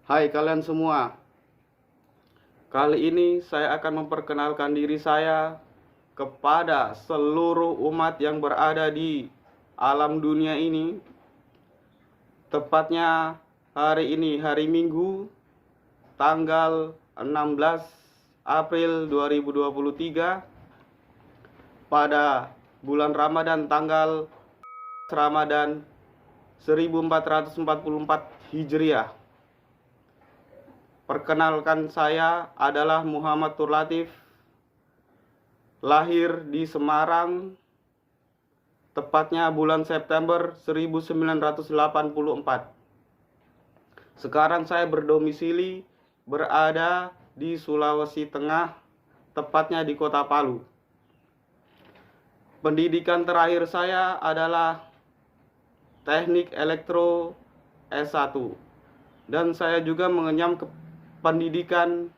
Hai kalian semua, kali ini saya akan memperkenalkan diri saya kepada seluruh umat yang berada di alam dunia ini. Tepatnya hari ini, hari Minggu, tanggal 16 April 2023, pada bulan Ramadan, tanggal Ramadan 1444 Hijriah. Perkenalkan, saya adalah Muhammad Tur Latif, lahir di Semarang, tepatnya bulan September 1984. Sekarang saya berdomisili berada di Sulawesi Tengah, tepatnya di Kota Palu. Pendidikan terakhir saya adalah Teknik Elektro S1, dan saya juga mengenyam pendidikan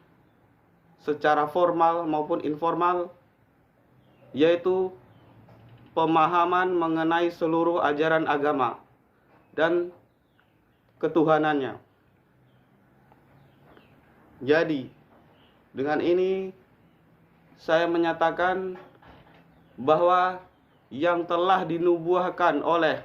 secara formal maupun informal, yaitu pemahaman mengenai seluruh ajaran agama dan ketuhanannya. Jadi, dengan ini saya menyatakan bahwa yang telah dinubuahkan oleh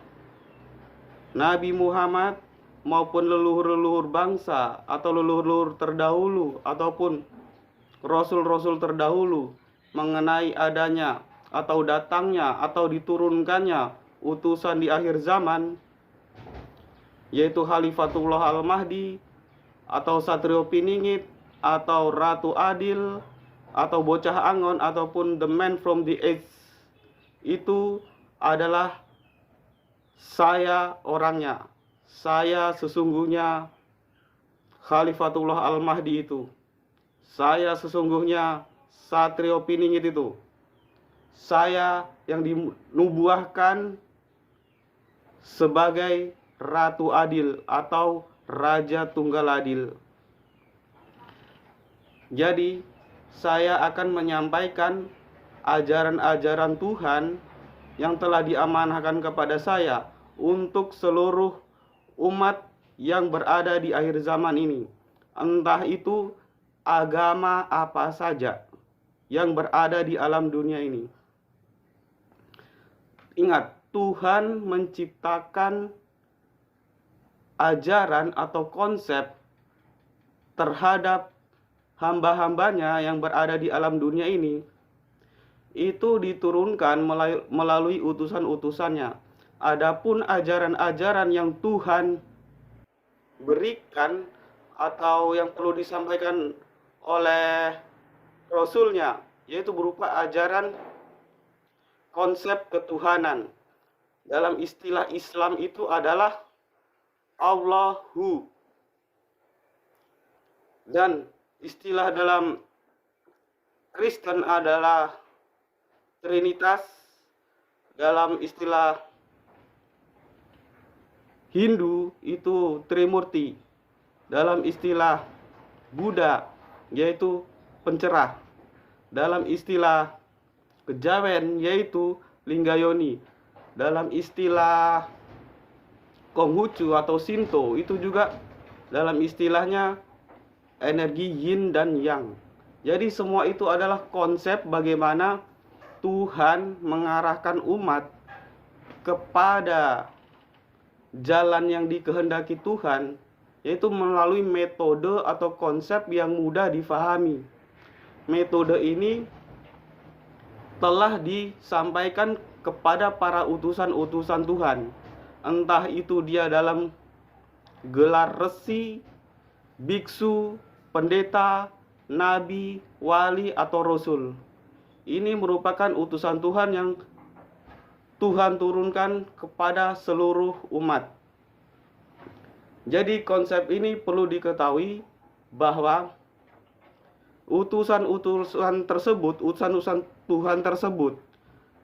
Nabi Muhammad maupun leluhur-leluhur bangsa atau leluhur-leluhur terdahulu ataupun rasul-rasul terdahulu mengenai adanya atau datangnya atau diturunkannya utusan di akhir zaman, yaitu Khalifatullah Al-Mahdi atau Satrio Piningit atau Ratu Adil atau Bocah Angon ataupun The Man from the Edge, itu adalah saya orangnya. Saya sesungguhnya Khalifatullah Al-Mahdi itu. Saya sesungguhnya Satrio Piningit itu. Saya yang dinubuahkan sebagai Ratu Adil atau Raja Tunggal Adil. Jadi, saya akan menyampaikan ajaran-ajaran Tuhan yang telah diamanahkan kepada saya untuk seluruh umat yang berada di akhir zaman ini, entah itu agama apa saja yang berada di alam dunia ini. Ingat, Tuhan menciptakan ajaran atau konsep terhadap hamba-hambanya yang berada di alam dunia ini, itu diturunkan melalui utusan-utusannya. Adapun ajaran-ajaran yang Tuhan berikan atau yang perlu disampaikan oleh Rasulnya, yaitu berupa ajaran konsep ketuhanan. Dalam istilah Islam itu adalah Allahu, dan istilah dalam Kristen adalah Trinitas. Dalam istilah Hindu itu Trimurti. Dalam istilah Buddha yaitu pencerah. Dalam istilah Kejawen yaitu Linggayoni. Dalam istilah Konghucu atau Shinto itu juga dalam istilahnya energi yin dan yang. Jadi semua itu adalah konsep bagaimana Tuhan mengarahkan umat kepada jalan yang dikehendaki Tuhan, yaitu melalui metode atau konsep yang mudah difahami. Metode ini telah disampaikan kepada para utusan-utusan Tuhan, entah itu dia dalam gelar resi, biksu, pendeta, nabi, wali, atau rasul. Ini merupakan utusan Tuhan yang Tuhan turunkan kepada seluruh umat. Jadi konsep ini perlu diketahui bahwa utusan-utusan tersebut, utusan-utusan Tuhan tersebut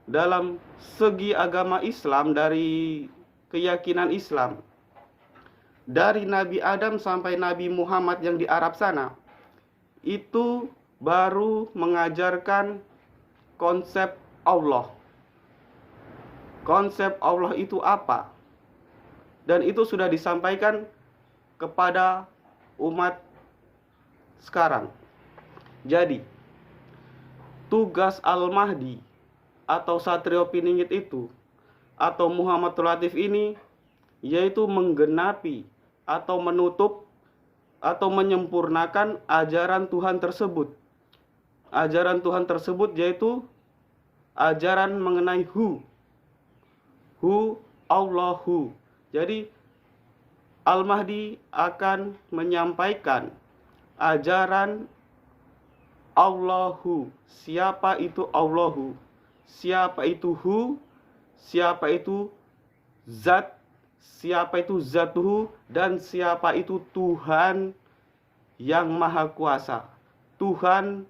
dalam segi agama Islam, dari keyakinan Islam, dari Nabi Adam sampai Nabi Muhammad yang di Arab sana, itu baru mengajarkan konsep Allah. Konsep Allah itu apa? Dan itu sudah disampaikan kepada umat sekarang. Jadi, tugas Al-Mahdi atau Satrio Piningit itu, atau Muhammadul Latif ini, yaitu menggenapi atau menutup atau menyempurnakan ajaran Tuhan tersebut. Ajaran Tuhan tersebut yaitu ajaran mengenai Hu, Allahu. Jadi Al-Mahdi akan menyampaikan ajaran Allahu. Siapa itu Allahu? Siapa itu Hu? Siapa itu Zat? Siapa itu Zatuhu? Dan siapa itu Tuhan yang Maha Kuasa? Tuhan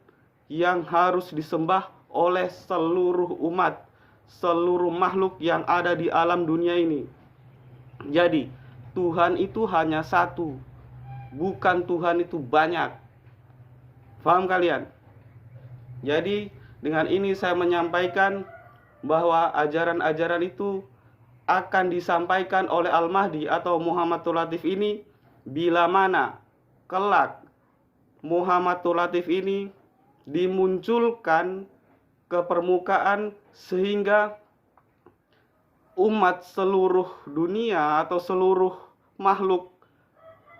yang harus disembah oleh seluruh umat, seluruh makhluk yang ada di alam dunia ini. Jadi, Tuhan itu hanya satu, bukan Tuhan itu banyak. Paham kalian? Jadi, dengan ini saya menyampaikan bahwa ajaran-ajaran itu akan disampaikan oleh Al-Mahdi atau Muhammadul Latif ini bila mana kelak Muhammadul Latif ini dimunculkan ke permukaan sehingga umat seluruh dunia atau seluruh makhluk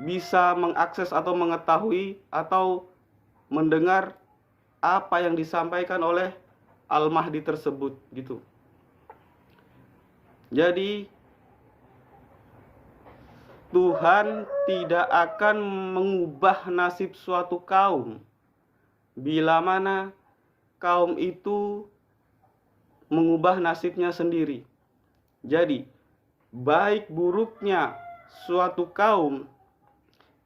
bisa mengakses atau mengetahui atau mendengar apa yang disampaikan oleh Al-Mahdi tersebut gitu. Jadi Tuhan tidak akan mengubah nasib suatu kaum bila mana kaum itu mengubah nasibnya sendiri. Jadi baik buruknya suatu kaum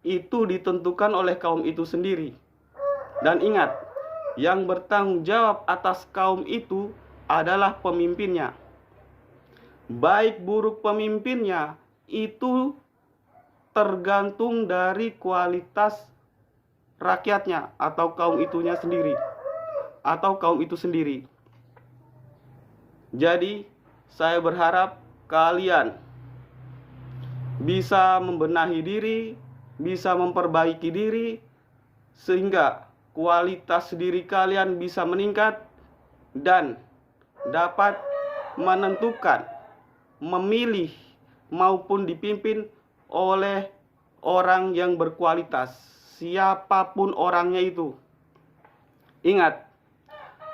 itu ditentukan oleh kaum itu sendiri. Dan ingat, yang bertanggung jawab atas kaum itu adalah pemimpinnya. Baik buruk pemimpinnya itu tergantung dari kualitas rakyatnya atau kaum itunya sendiri, atau kaum itu sendiri. Jadi saya berharap kalian bisa membenahi diri, bisa memperbaiki diri, sehingga kualitas diri kalian bisa meningkat dan dapat menentukan, memilih maupun dipimpin oleh orang yang berkualitas, siapapun orangnya itu. Ingat,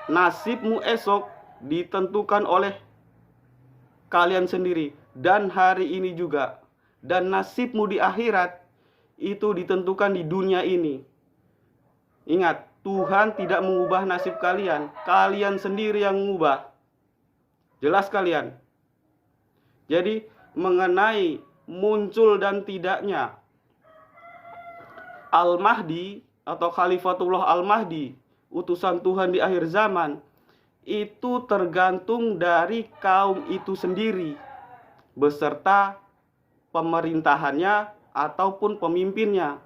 nasibmu esok ditentukan oleh kalian sendiri dan hari ini juga. Dan nasibmu di akhirat itu ditentukan di dunia ini. Ingat, Tuhan tidak mengubah nasib kalian, kalian sendiri yang mengubah. Jelas kalian? Jadi mengenai muncul dan tidaknya Al-Mahdi atau Khalifatullah Al-Mahdi, utusan Tuhan di akhir zaman, itu tergantung dari kaum itu sendiri beserta pemerintahannya ataupun pemimpinnya.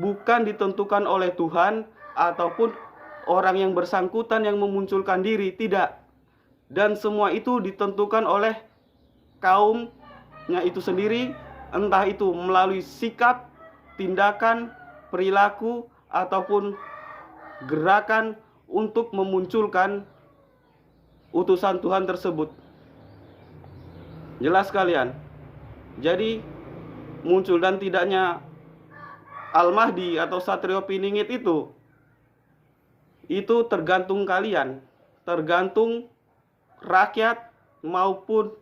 Bukan ditentukan oleh Tuhan ataupun orang yang bersangkutan yang memunculkan diri, tidak. Dan semua itu ditentukan oleh kaumnya itu sendiri, entah itu melalui sikap, tindakan, perilaku, ataupun gerakan untuk memunculkan utusan Tuhan tersebut. Jelas kalian? Jadi muncul dan tidaknya Al-Mahdi atau Satrio Piningit itu tergantung kalian, tergantung rakyat maupun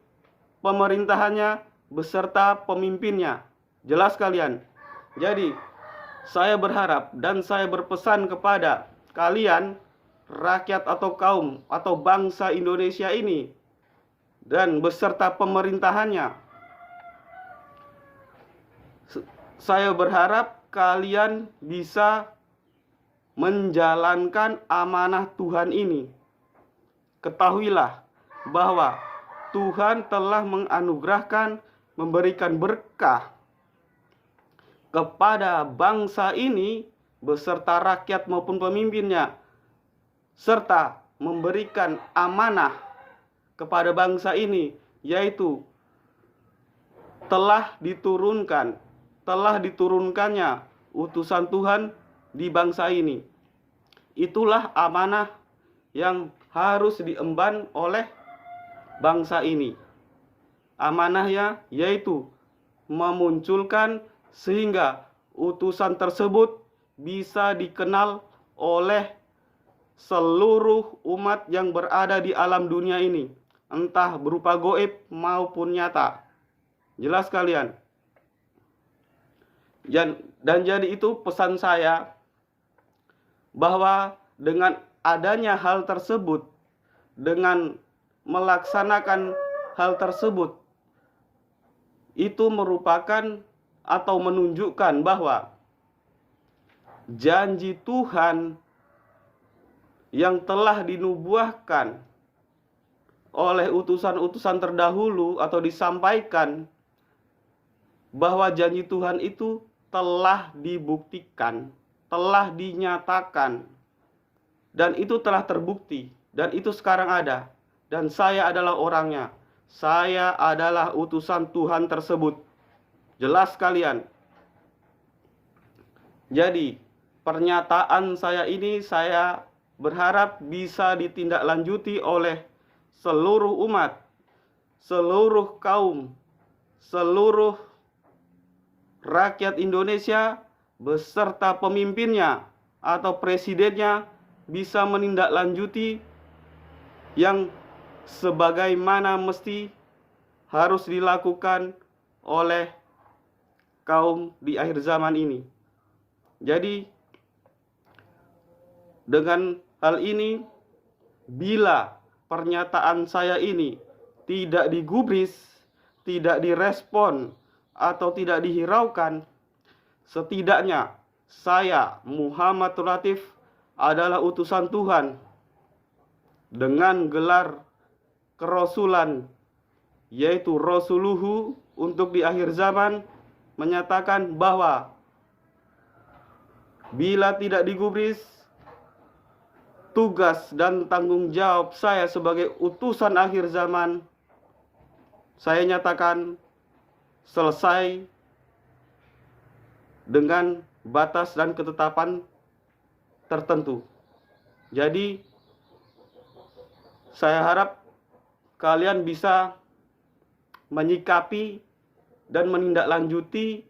pemerintahannya beserta pemimpinnya. Jelas kalian? Jadi saya berharap dan saya berpesan kepada kalian, rakyat atau kaum atau bangsa Indonesia ini dan beserta pemerintahannya, saya berharap kalian bisa menjalankan amanah Tuhan ini. Ketahuilah bahwa Tuhan telah menganugerahkan, memberikan berkah kepada bangsa ini beserta rakyat maupun pemimpinnya, serta memberikan amanah kepada bangsa ini, yaitu telah diturunkannya utusan Tuhan di bangsa ini. Itulah amanah yang harus diemban oleh bangsa ini. Amanahnya yaitu memunculkan sehingga utusan tersebut bisa dikenal oleh seluruh umat yang berada di alam dunia ini, entah berupa goib maupun nyata. Jelas kalian? Dan jadi itu pesan saya, bahwa dengan adanya hal tersebut, dengan melaksanakan hal tersebut, itu merupakan atau menunjukkan bahwa janji Tuhan yang telah dinubuahkan oleh utusan-utusan terdahulu atau disampaikan, bahwa janji Tuhan itu telah dibuktikan, telah dinyatakan, dan itu telah terbukti, dan itu sekarang ada, dan saya adalah orangnya. Saya adalah utusan Tuhan tersebut. Jelas kalian? Jadi pernyataan saya ini saya berharap bisa ditindaklanjuti oleh seluruh umat, seluruh kaum, seluruh rakyat Indonesia beserta pemimpinnya atau presidennya bisa menindaklanjuti yang sebagaimana mesti harus dilakukan oleh kaum di akhir zaman ini. Jadi dengan hal ini, bila pernyataan saya ini tidak digubris, tidak direspon, atau tidak dihiraukan, setidaknya saya, Muhammad Latif, adalah utusan Tuhan dengan gelar kerasulan, yaitu Rasuluhu, untuk di akhir zaman, menyatakan bahwa bila tidak digubris, tugas dan tanggung jawab saya sebagai utusan akhir zaman, saya nyatakan selesai dengan batas dan ketetapan tertentu. Jadi saya harap kalian bisa menyikapi dan menindaklanjuti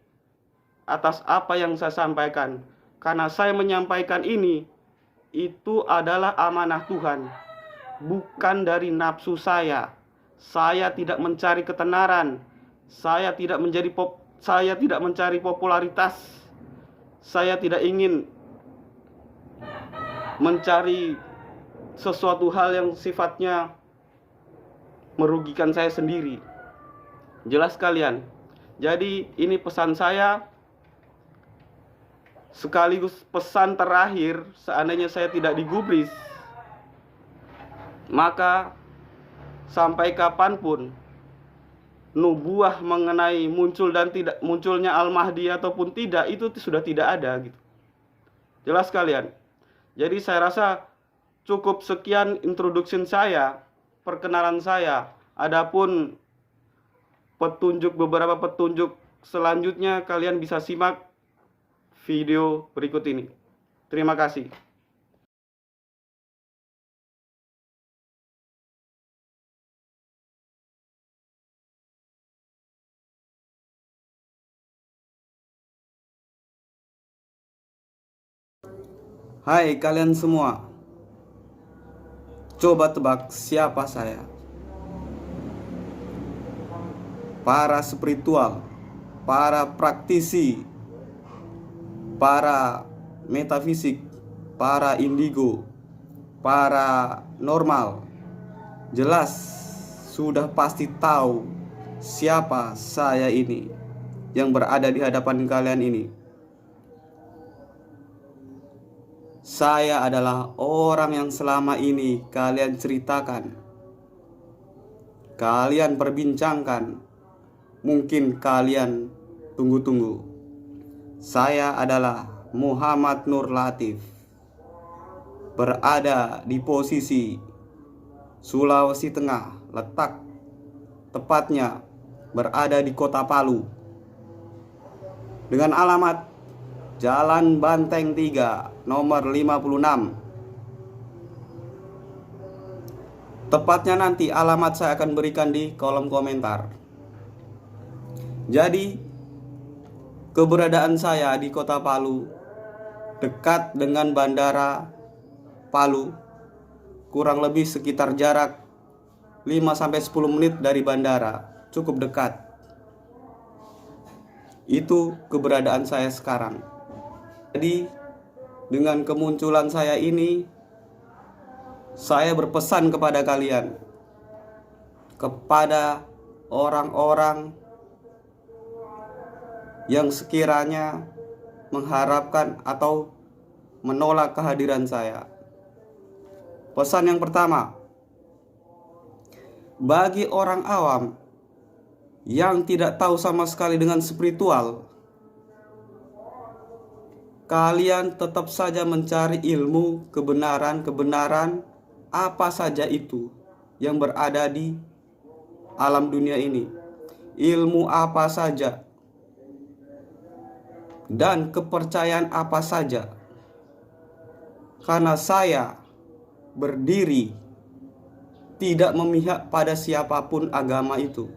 atas apa yang saya sampaikan. Karena saya menyampaikan ini, itu adalah amanah Tuhan, bukan dari nafsu saya. Saya tidak mencari ketenaran, saya tidak mencari popularitas, saya tidak ingin mencari sesuatu hal yang sifatnya merugikan saya sendiri. Jelas kalian? Jadi ini pesan saya, sekaligus pesan terakhir. Seandainya saya tidak digubris, maka sampai kapanpun nubuah mengenai muncul dan tidak munculnya Al-Mahdi ataupun tidak, itu sudah tidak ada gitu. Jelas kalian? Jadi saya rasa cukup sekian introduction saya, perkenalan saya. Adapun beberapa petunjuk selanjutnya kalian bisa simak video berikut ini. Terima kasih. Hai kalian semua, coba tebak siapa saya? Para spiritual, para praktisi, para metafisik, para indigo, para normal, jelas sudah pasti tahu siapa saya ini yang berada di hadapan kalian ini. Saya adalah orang yang selama ini kalian ceritakan, kalian perbincangkan, mungkin kalian tunggu-tunggu. Saya adalah Muhammad Nur Latif, berada di posisi Sulawesi Tengah, letak tepatnya berada di kota Palu, dengan alamat Jalan Banteng 3, nomor 56. Tepatnya nanti alamat saya akan berikan di kolom komentar. Jadi, keberadaan saya di kota Palu, dekat dengan bandara Palu, kurang lebih sekitar jarak 5-10 menit dari bandara, cukup dekat. Itu keberadaan saya sekarang. Jadi, dengan kemunculan saya ini, saya berpesan kepada kalian, kepada orang-orang yang sekiranya mengharapkan atau menolak kehadiran saya. Pesan yang pertama, bagi orang awam yang tidak tahu sama sekali dengan spiritual, kalian tetap saja mencari ilmu kebenaran apa saja itu yang berada di alam dunia ini. Ilmu apa saja dan kepercayaan apa saja. Karena saya berdiri tidak memihak pada siapapun agama itu.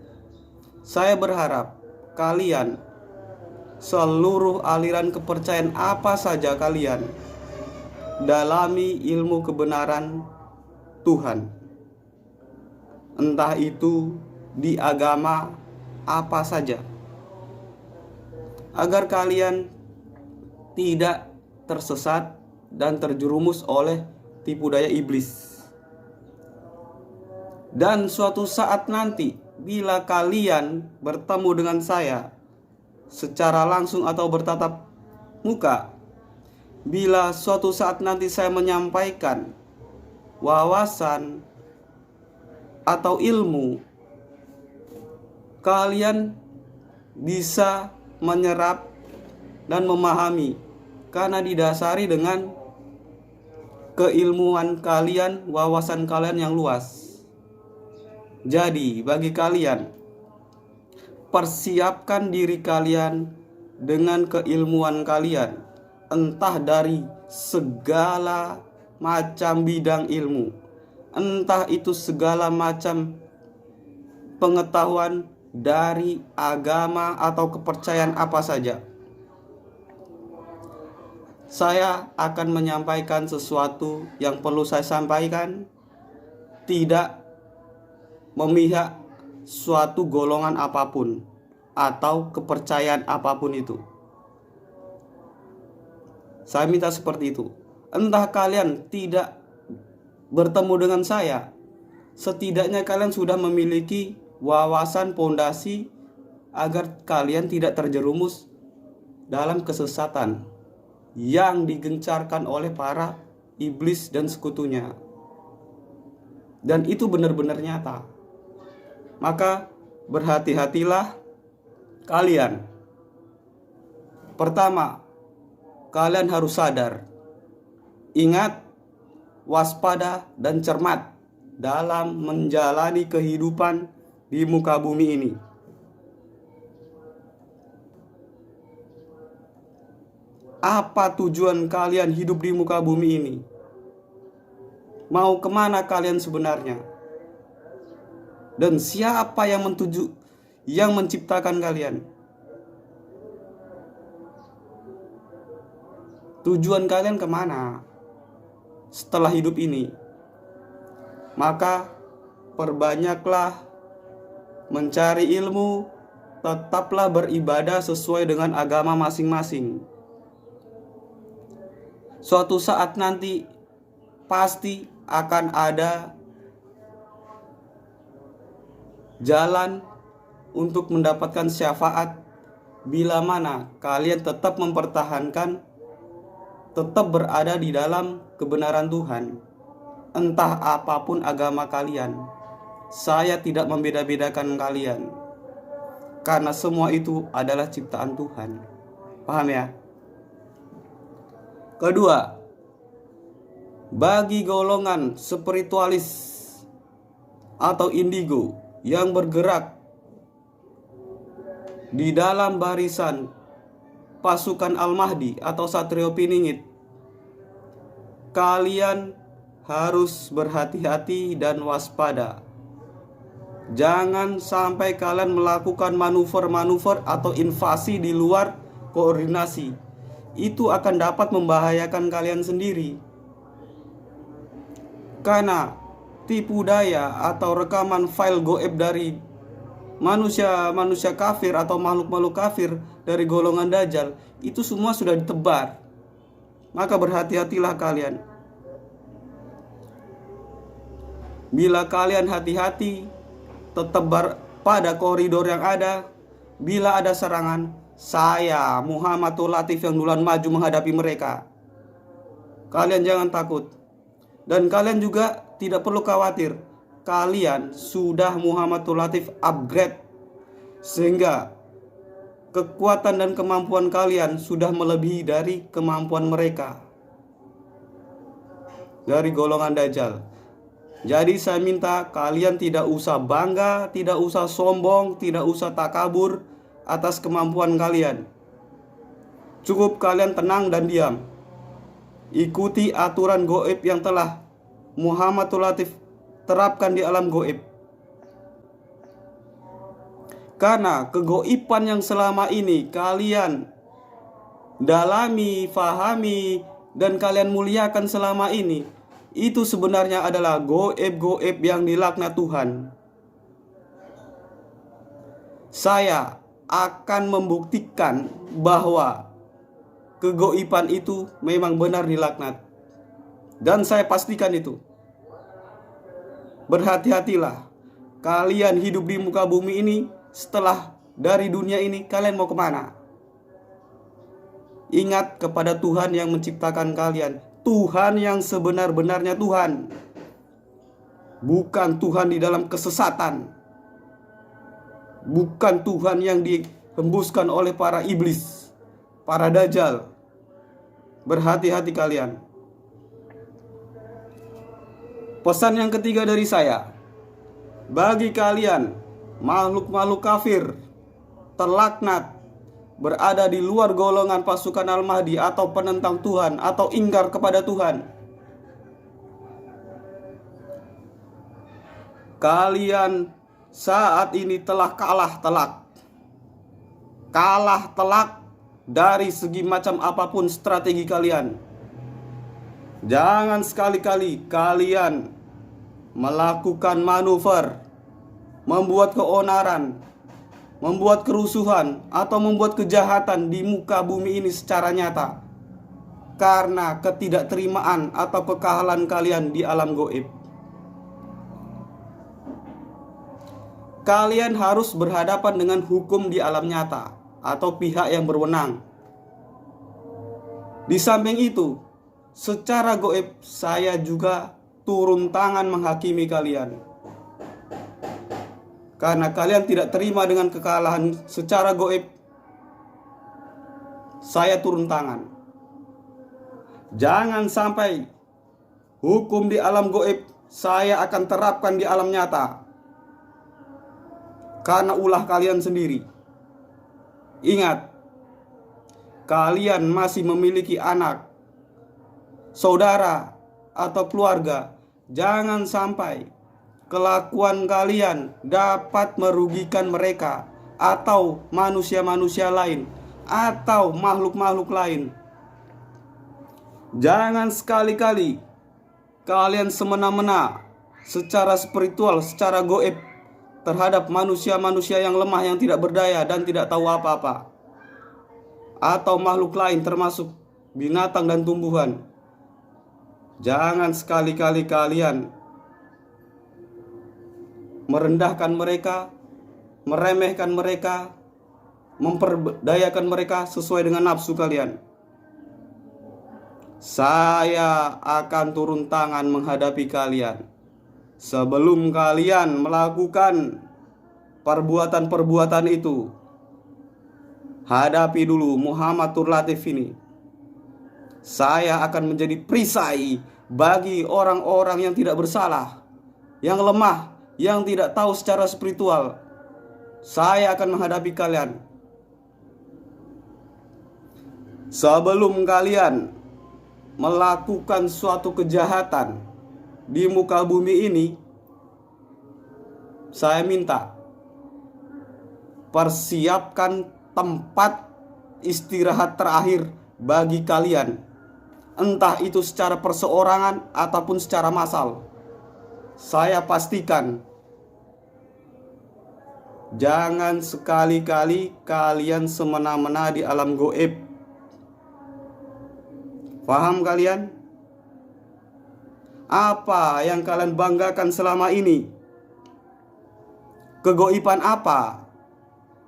Saya berharap kalian, seluruh aliran kepercayaan apa saja kalian, dalami ilmu kebenaran Tuhan. Entah itu di agama apa saja, agar kalian tidak tersesat dan terjerumus oleh tipu daya iblis. Dan suatu saat nanti, bila kalian bertemu dengan saya secara langsung atau bertatap muka, bila suatu saat nanti saya menyampaikan wawasan atau ilmu, kalian bisa menyerap dan memahami karena didasari dengan keilmuan kalian, wawasan kalian yang luas. Jadi bagi kalian, persiapkan diri kalian dengan keilmuan kalian, entah dari segala macam bidang ilmu, entah itu segala macam pengetahuan dari agama atau kepercayaan apa saja. Saya akan menyampaikan sesuatu yang perlu saya sampaikan, tidak memihak suatu golongan apapun atau kepercayaan apapun itu. Saya minta seperti itu. Entah kalian tidak bertemu dengan saya, setidaknya kalian sudah memiliki wawasan pondasi agar kalian tidak terjerumus dalam kesesatan yang digencarkan oleh para iblis dan sekutunya. Dan itu benar-benar nyata. Maka berhati-hatilah kalian. Pertama, kalian harus sadar, ingat, waspada dan cermat dalam menjalani kehidupan di muka bumi ini. Apa tujuan kalian hidup di muka bumi ini? Mau kemana kalian sebenarnya? Dan siapa yang menciptakan kalian? Tujuan kalian kemana setelah hidup ini? Maka perbanyaklah mencari ilmu, tetaplah beribadah sesuai dengan agama masing-masing. Suatu saat nanti pasti akan ada jalan untuk mendapatkan syafaat bila mana kalian tetap mempertahankan, tetap berada di dalam kebenaran Tuhan. Entah apapun agama kalian, saya tidak membeda-bedakan kalian, karena semua itu adalah ciptaan Tuhan. Paham ya? Kedua, bagi golongan spiritualis atau indigo yang bergerak di dalam barisan pasukan Al-Mahdi atau Satrio Piningit, kalian harus berhati-hati dan waspada. Jangan sampai kalian melakukan manuver-manuver atau invasi di luar koordinasi. Itu akan dapat membahayakan kalian sendiri. Karena tipu daya atau rekaman file goib dari manusia-manusia kafir atau makhluk-makhluk kafir dari golongan Dajjal itu semua sudah ditebar. Maka berhati-hatilah kalian. Bila kalian hati-hati, tetap pada koridor yang ada. Bila ada serangan, saya Muhammadul Latif yang duluan maju menghadapi mereka. Kalian jangan takut. Dan kalian juga tidak perlu khawatir. Kalian sudah Muhammadul Latif upgrade, sehingga kekuatan dan kemampuan kalian sudah melebihi dari kemampuan mereka dari golongan Dajjal. Jadi saya minta kalian tidak usah bangga, tidak usah sombong, tidak usah takabur atas kemampuan kalian. Cukup kalian tenang dan diam. Ikuti aturan goib yang telah Muhammadul Latif terapkan di alam goib. Karena kegoiban yang selama ini kalian dalami, fahami, dan kalian muliakan selama ini, itu sebenarnya adalah goib-goib yang dilaknat Tuhan. Saya akan membuktikan bahwa kegoiban itu memang benar dilaknat. Dan saya pastikan itu. Berhati-hatilah. Kalian hidup di muka bumi ini, setelah dari dunia ini kalian mau kemana? Ingat kepada Tuhan yang menciptakan kalian. Tuhan yang sebenar-benarnya Tuhan. Bukan Tuhan di dalam kesesatan. Bukan Tuhan yang dihembuskan oleh para iblis, para dajjal. Berhati-hati kalian. Pesan yang ketiga dari saya, bagi kalian makhluk-makhluk kafir terlaknat, berada di luar golongan pasukan Al-Mahdi atau penentang Tuhan atau ingkar kepada Tuhan, kalian saat ini telah kalah telak dari segi macam apapun strategi kalian. Jangan sekali-kali kalian melakukan manuver, membuat keonaran, membuat kerusuhan, atau membuat kejahatan di muka bumi ini secara nyata, karena ketidakterimaan atau kekahalan kalian di alam goib. Kalian harus berhadapan dengan hukum di alam nyata atau pihak yang berwenang. Di samping itu, secara goib saya juga turun tangan menghakimi kalian. Karena kalian tidak terima dengan kekalahan secara goib, saya turun tangan. Jangan sampai hukum di alam goib saya akan terapkan di alam nyata, karena ulah kalian sendiri. Ingat, kalian masih memiliki anak, saudara, atau keluarga. Jangan sampai kelakuan kalian dapat merugikan mereka atau manusia-manusia lain atau makhluk-makhluk lain. Jangan sekali-kali kalian semena-mena secara spiritual, secara goib terhadap manusia-manusia yang lemah, yang tidak berdaya dan tidak tahu apa-apa, atau makhluk lain termasuk binatang dan tumbuhan. Jangan sekali-kali kalian merendahkan mereka, meremehkan mereka, memperdayakan mereka sesuai dengan nafsu kalian. Saya akan turun tangan menghadapi kalian. Sebelum kalian melakukan perbuatan-perbuatan itu, hadapi dulu Muhammadul Latif ini. Saya akan menjadi perisai bagi orang-orang yang tidak bersalah, yang lemah, yang tidak tahu secara spiritual. Saya akan menghadapi kalian. Sebelum kalian melakukan suatu kejahatan di muka bumi ini, saya minta persiapkan tempat istirahat terakhir bagi kalian, entah itu secara perseorangan ataupun secara massal. Saya pastikan jangan sekali-kali kalian semena-mena di alam goib. Paham kalian? Apa yang kalian banggakan selama ini? Kegoiban apa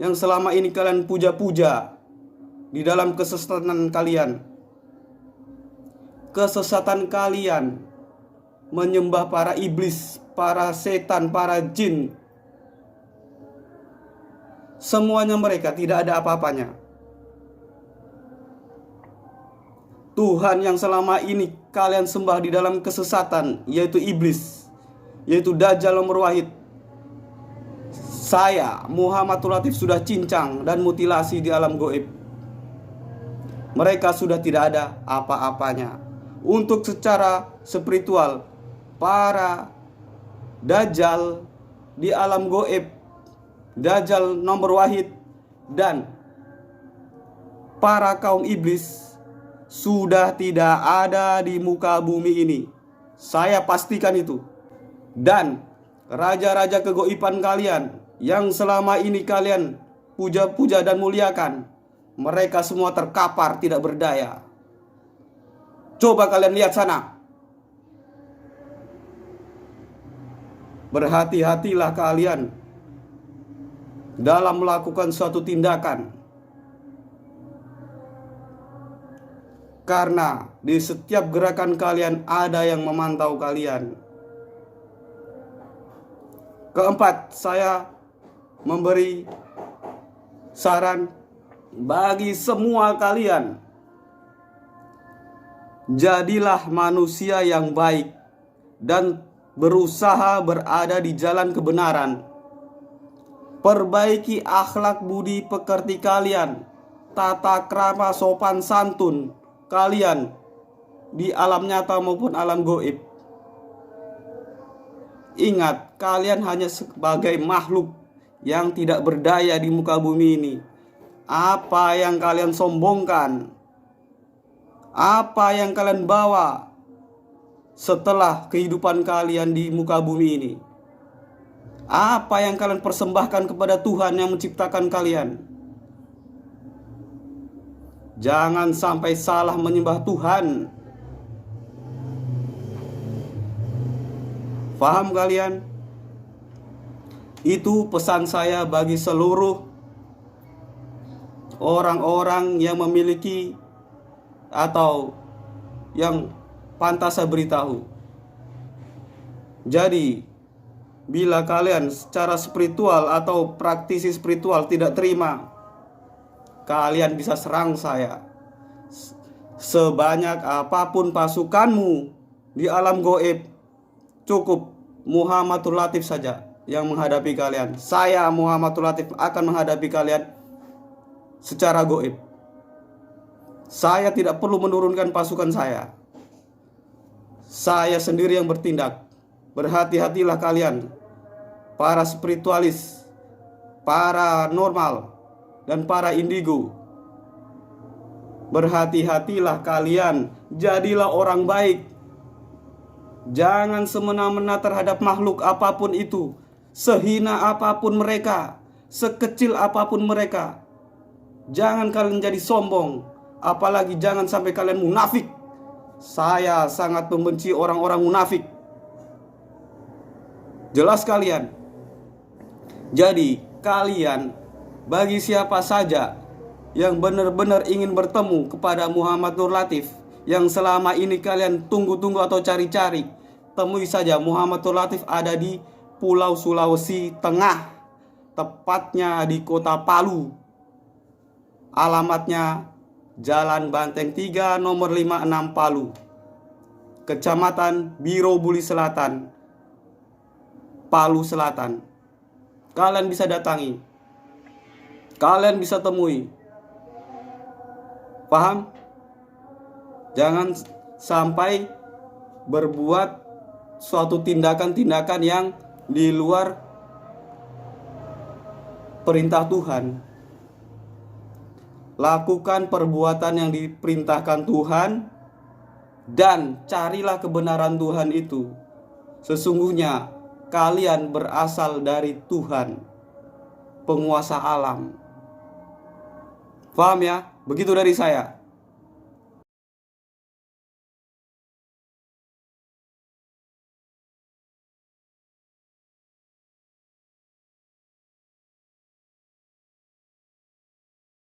yang selama ini kalian puja-puja di dalam kesesatan kalian? Kesesatan kalian menyembah para iblis, para setan, para jin. Semuanya mereka tidak ada apa-apanya. Tuhan yang selama ini kalian sembah di dalam kesesatan, yaitu iblis, yaitu Dajjal nomor wahid, saya Muhammadul Latif sudah cincang dan mutilasi di alam goib. Mereka sudah tidak ada apa-apanya. Untuk secara spiritual, para Dajjal di alam goib, Dajjal nomor wahid, dan para kaum iblis sudah tidak ada di muka bumi ini. Saya pastikan itu. Dan raja-raja kegoiban kalian yang selama ini kalian puja-puja dan muliakan, mereka semua terkapar tidak berdaya. Coba kalian lihat sana. Berhati-hatilah kalian dalam melakukan suatu tindakan, karena di setiap gerakan kalian ada yang memantau kalian. Keempat, saya memberi saran bagi semua kalian. Jadilah manusia yang baik dan berusaha berada di jalan kebenaran. Perbaiki akhlak budi pekerti kalian, tata krama sopan santun kalian di alam nyata maupun alam goib. Ingat, kalian hanya sebagai makhluk yang tidak berdaya di muka bumi ini. Apa yang kalian sombongkan, apa yang kalian bawa setelah kehidupan kalian di muka bumi ini, apa yang kalian persembahkan kepada Tuhan yang menciptakan kalian. Jangan sampai salah menyembah Tuhan. Faham kalian? Itu pesan saya bagi seluruh orang-orang yang memiliki atau yang pantas saya beritahu. Jadi, bila kalian secara spiritual atau praktisi spiritual tidak terima, kalian bisa serang saya. Sebanyak apapun pasukanmu di alam goib, cukup Muhammadul Latif saja yang menghadapi kalian. Saya Muhammadul Latif akan menghadapi kalian secara goib. Saya tidak perlu menurunkan pasukan saya. Saya sendiri yang bertindak. Berhati-hatilah kalian, para spiritualis, para normal, dan para indigo. Berhati-hatilah kalian, jadilah orang baik. Jangan semena-mena terhadap makhluk apapun itu, sehina apapun mereka, sekecil apapun mereka. Jangan kalian jadi sombong, apalagi jangan sampai kalian munafik. Saya sangat membenci orang-orang munafik. Jelas kalian? Jadi kalian, bagi siapa saja yang benar-benar ingin bertemu kepada Muhammadul Latif, yang selama ini kalian tunggu-tunggu atau cari-cari, temui saja Muhammadul Latif ada di Pulau Sulawesi Tengah, tepatnya di kota Palu. Alamatnya Jalan Banteng 3 nomor 56 Palu, Kecamatan Biro Buli Selatan, Palu Selatan. Kalian bisa datangi, kalian bisa temui. Paham? Jangan sampai berbuat suatu tindakan-tindakan yang di luar perintah Tuhan. Lakukan perbuatan yang diperintahkan Tuhan dan carilah kebenaran Tuhan itu. Sesungguhnya kalian berasal dari Tuhan, penguasa alam. Paham ya? Begitu dari saya.